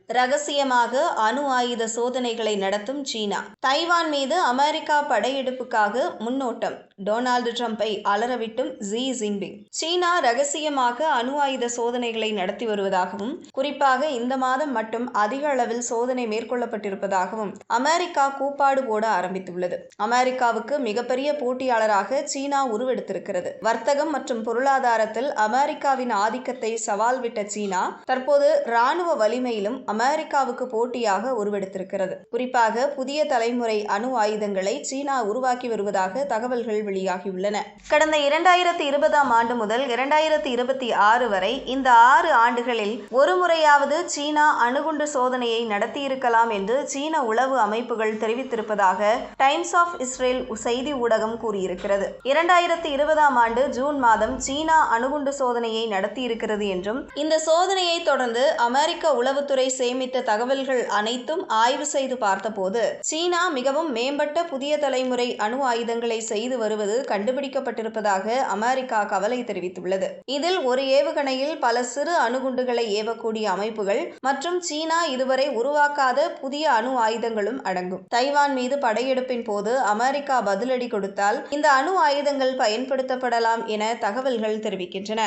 ரகசியமாக அணு ஆயுத சோதனைகளை நடத்தும் சீனா. தைவான் மீது அமெரிக்கா படையெடுப்புக்காக முன்னோட்டம். டொனால்டு டிரம்பை அலறவிட்டும் ஜி ஜின்பிங். சீனா ரகசியமாக அணு ஆயுத சோதனைகளை நடத்தி வருவதாகவும், குறிப்பாக இந்த மாதம் மட்டும் அதிக அளவில் சோதனை மேற்கொள்ளப்பட்டிருப்பதாகவும் அமெரிக்கா கூப்பாடு போட ஆரம்பித்துள்ளது. அமெரிக்காவுக்கு மிகப்பெரிய போட்டியாளராக சீனா உருவெடுத்திருக்கிறது. வர்த்தகம் மற்றும் பொருளாதாரத்தில் அமெரிக்காவின் ஆதிக்கத்தை சவால் விட்ட சீனா தற்போது ராணுவ வலிமையிலும் அமெரிக்காவுக்கு போட்டியாக உருவெடுத்திருக்கிறது. குறிப்பாக புதிய தலைமுறை அணு ஆயுதங்களை சீனா உருவாக்கி வருவதாக தகவல்கள் வெளியாகியுள்ளன. கடந்த 2020ஆம் ஆண்டு முதல் 2026 வரை இந்த 6 ஆண்டுகளில் ஒரு முறையாவது சீனா அணுகுண்டு சோதனையை நடத்தியிருக்கலாம் என்று சீன உளவு அமைப்புகள் தெரிவித்திருப்பதாக டைம்ஸ் ஆஃப் இஸ்ரேல் செய்தி ஊடகம் கூறியிருக்கிறது. 2020ஆம் ஆண்டு ஜூன் மாதம் சீனா அணுகுண்டு சோதனையை நடத்தியிருக்கிறது என்றும், இந்த சோதனையை தொடர்ந்து அமெரிக்க உளவுத்துறை சேமித்த தகவல்கள் அனைத்தும் ஆய்வு செய்து பார்த்தபோது சீனா மிகவும் மேம்பட்ட புதிய தலைமுறை அணு ஆயுதங்களை செய்து வருவது கண்டுபிடிக்கப்பட்டிருப்பதாக அமெரிக்கா கவலை தெரிவித்துள்ளது. இதில் ஒரு ஏவுகணையில் பல சிறு அணுகுண்டுகளை ஏவக்கூடிய அமைப்புகள் மற்றும் சீனா இதுவரை உருவாக்காத புதிய அணு ஆயுதங்களும் அடங்கும். தைவான் மீது படையெடுப்பின் போது அமெரிக்கா பதிலடி கொடுத்தால் இந்த அணு ஆயுதங்கள் பயன்படுத்தப்படலாம் என தகவல்கள் தெரிவிக்கின்றன.